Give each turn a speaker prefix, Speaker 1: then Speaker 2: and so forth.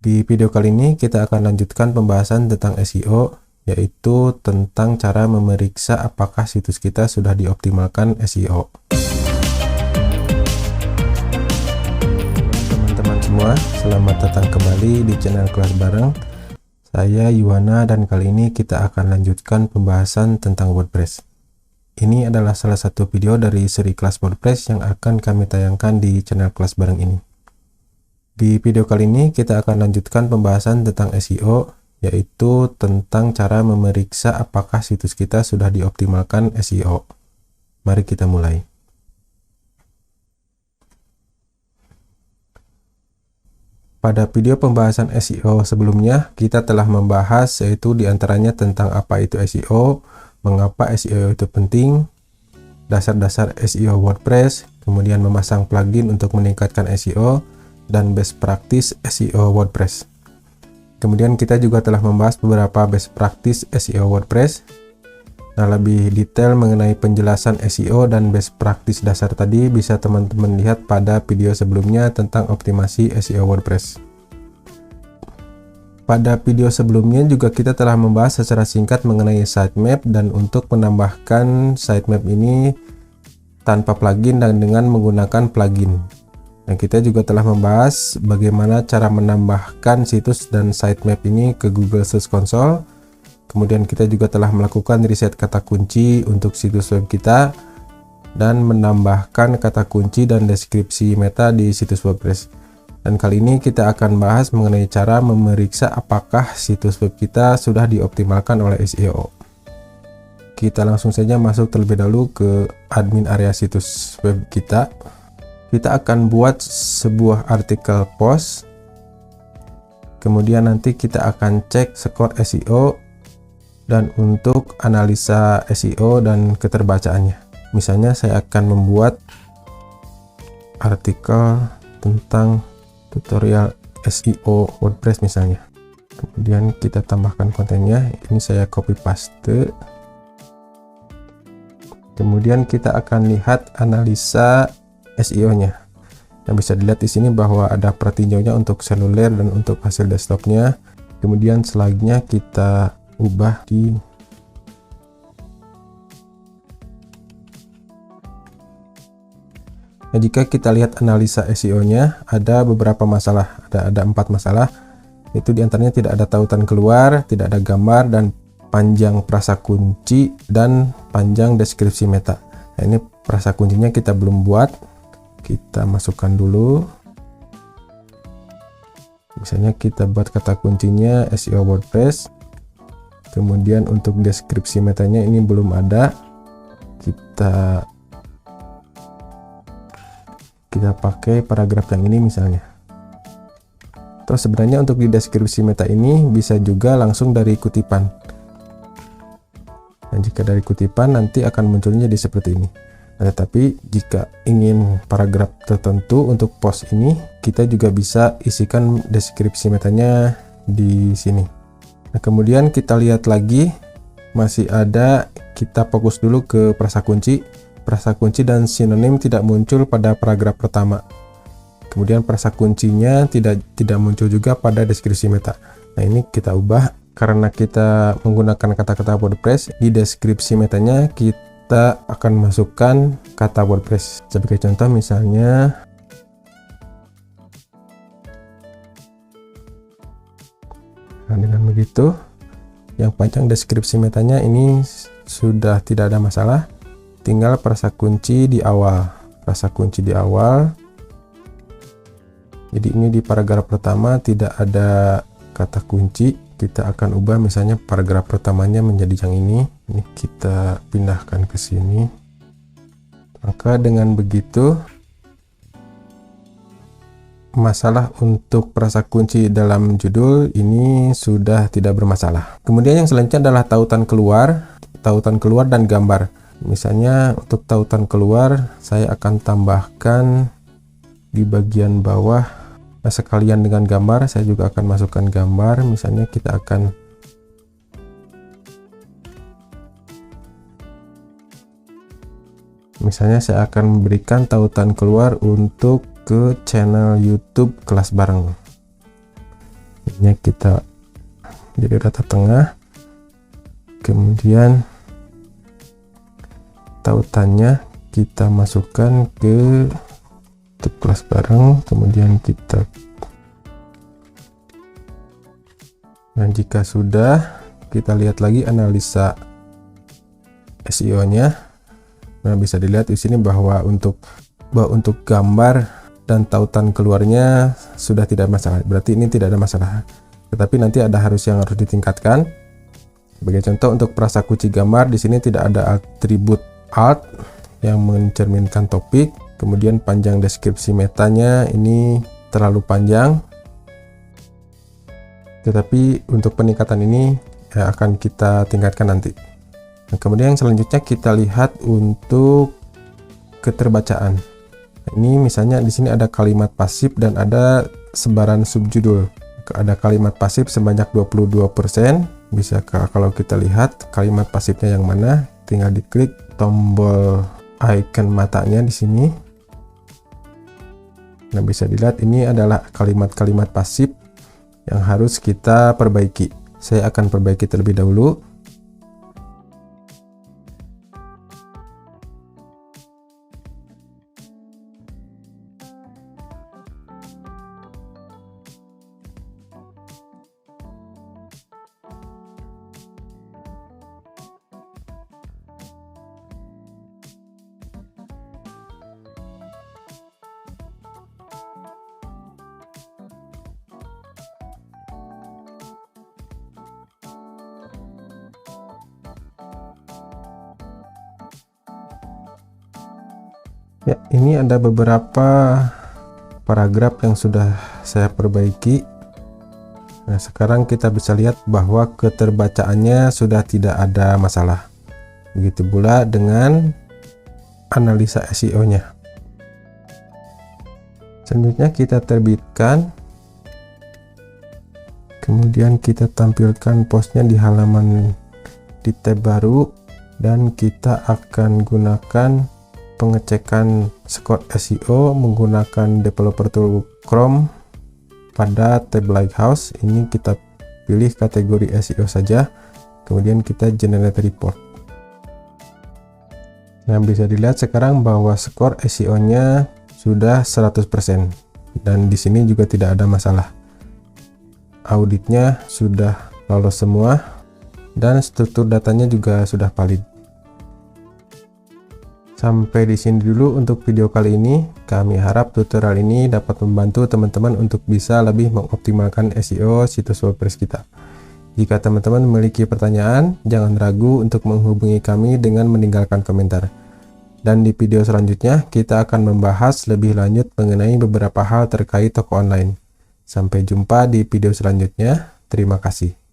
Speaker 1: Di video kali ini kita akan lanjutkan pembahasan tentang SEO, yaitu tentang cara memeriksa apakah situs kita sudah dioptimalkan SEO. Teman-teman semua, selamat datang kembali di channel Kelas Bareng. Saya Yuwana dan kali ini kita akan lanjutkan pembahasan tentang WordPress. Ini adalah salah satu video dari seri kelas WordPress yang akan kami tayangkan di channel Kelas Bareng ini. Di video kali ini kita akan lanjutkan pembahasan tentang SEO, yaitu tentang cara memeriksa apakah situs kita sudah dioptimalkan SEO. Mari kita mulai. Pada video pembahasan SEO sebelumnya, kita telah membahas yaitu diantaranya tentang apa itu SEO, mengapa SEO itu penting, dasar-dasar SEO WordPress, kemudian memasang plugin untuk meningkatkan SEO, dan best practice SEO WordPress. Kemudian kita juga telah membahas beberapa best practice SEO WordPress. Nah, lebih detail mengenai penjelasan SEO dan best practice dasar tadi bisa teman-teman lihat pada video sebelumnya tentang optimasi SEO WordPress. Pada video sebelumnya juga kita telah membahas secara singkat mengenai sitemap dan untuk menambahkan sitemap ini tanpa plugin dan dengan menggunakan plugin. Nah, kita juga telah membahas bagaimana cara menambahkan situs dan sitemap ini ke Google Search Console. Kemudian kita juga telah melakukan riset kata kunci untuk situs web kita dan menambahkan kata kunci dan deskripsi meta di situs WordPress. Dan kali ini kita akan bahas mengenai cara memeriksa apakah situs web kita sudah dioptimalkan oleh SEO. Kita langsung saja masuk terlebih dahulu ke admin area situs web kita. Kita akan buat sebuah artikel post, kemudian nanti kita akan cek skor SEO dan untuk analisa SEO dan keterbacaannya. Misalnya saya akan membuat artikel tentang tutorial SEO WordPress misalnya, kemudian kita tambahkan kontennya. Ini saya copy paste, kemudian kita akan lihat analisa SEO-nya. Yang bisa dilihat di sini bahwa ada pertinjaunya untuk seluler dan untuk hasil desktopnya. Kemudian slide-nya kita ubah di Nah, jika kita lihat analisa SEO-nya, ada beberapa masalah. Ada 4 masalah. Itu diantaranya tidak ada tautan keluar, tidak ada gambar, dan panjang frasa kunci dan panjang deskripsi meta. Nah, ini frasa kuncinya kita belum buat. Kita masukkan dulu. Misalnya kita buat kata kuncinya SEO WordPress. Kemudian untuk deskripsi metanya ini belum ada. Kita pakai paragraf yang ini misalnya. Atau sebenarnya untuk di deskripsi meta ini bisa juga langsung dari kutipan. Nah, jika dari kutipan nanti akan munculnya di seperti ini. Nah, tetapi jika ingin paragraf tertentu untuk post ini, kita juga bisa isikan deskripsi metanya di sini. Nah, kemudian kita lihat lagi, masih ada, kita fokus dulu ke frasa kunci. Frasa kunci dan sinonim tidak muncul pada paragraf pertama. Kemudian frasa kuncinya tidak muncul juga pada deskripsi meta. Nah, ini kita ubah karena kita menggunakan kata-kata WordPress. Di deskripsi metanya kita akan masukkan kata WordPress. Sebagai contoh misalnya nah, dengan begitu yang panjang deskripsi metanya ini sudah tidak ada masalah. Tinggal frasa kunci di awal. Frasa kunci di awal. Jadi ini di paragraf pertama tidak ada kata kunci. Kita akan ubah misalnya paragraf pertamanya menjadi yang ini. Ini kita pindahkan ke sini. Maka dengan begitu masalah untuk frasa kunci dalam judul ini sudah tidak bermasalah. Kemudian yang selanjutnya adalah tautan keluar dan gambar. Misalnya untuk tautan keluar saya akan tambahkan di bagian bawah. Nah, sekalian dengan gambar saya juga akan masukkan gambar. Misalnya kita akan saya akan memberikan tautan keluar untuk ke channel YouTube Kelas Bareng. Ini kita jadi rata tengah, kemudian tautannya kita masukkan ke kelas bareng, kemudian kita, nah jika sudah, kita lihat lagi analisa SEO nya. Nah bisa dilihat di sini bahwa untuk gambar dan tautan keluarnya sudah tidak masalah, berarti ini tidak ada masalah, tetapi nanti ada yang harus ditingkatkan. Sebagai contoh, untuk frasa kunci gambar di sini tidak ada atribut alt yang mencerminkan topik, kemudian panjang deskripsi metanya ini terlalu panjang, tetapi untuk peningkatan ini akan kita tingkatkan nanti. Nah, kemudian yang selanjutnya kita lihat untuk keterbacaan. Ini misalnya di sini ada kalimat pasif dan ada sebaran subjudul. Ada kalimat pasif sebanyak 22%. Bisa kalau kita lihat kalimat pasifnya yang mana, tinggal diklik tombol icon matanya di sini. Nah, bisa dilihat ini adalah kalimat-kalimat pasif yang harus kita perbaiki. Saya akan perbaiki terlebih dahulu. Ya, ini ada beberapa paragraf yang sudah saya perbaiki. Nah, sekarang kita bisa lihat bahwa keterbacaannya sudah tidak ada masalah. Begitu pula dengan analisa SEO-nya. Selanjutnya kita terbitkan. Kemudian kita tampilkan postnya di halaman di tab baru, dan kita akan gunakan pengecekan skor SEO menggunakan developer tool Chrome pada tab Lighthouse. Ini kita pilih kategori SEO saja, kemudian kita generate report. Nah, bisa dilihat sekarang bahwa skor SEO nya sudah 100% dan di sini juga tidak ada masalah. Auditnya sudah lolos semua dan struktur datanya juga sudah valid. Sampai di sini dulu untuk video kali ini. Kami harap tutorial ini dapat membantu teman-teman untuk bisa lebih mengoptimalkan SEO situs WordPress kita. Jika teman-teman memiliki pertanyaan, jangan ragu untuk menghubungi kami dengan meninggalkan komentar. Dan di video selanjutnya, kita akan membahas lebih lanjut mengenai beberapa hal terkait toko online. Sampai jumpa di video selanjutnya. Terima kasih.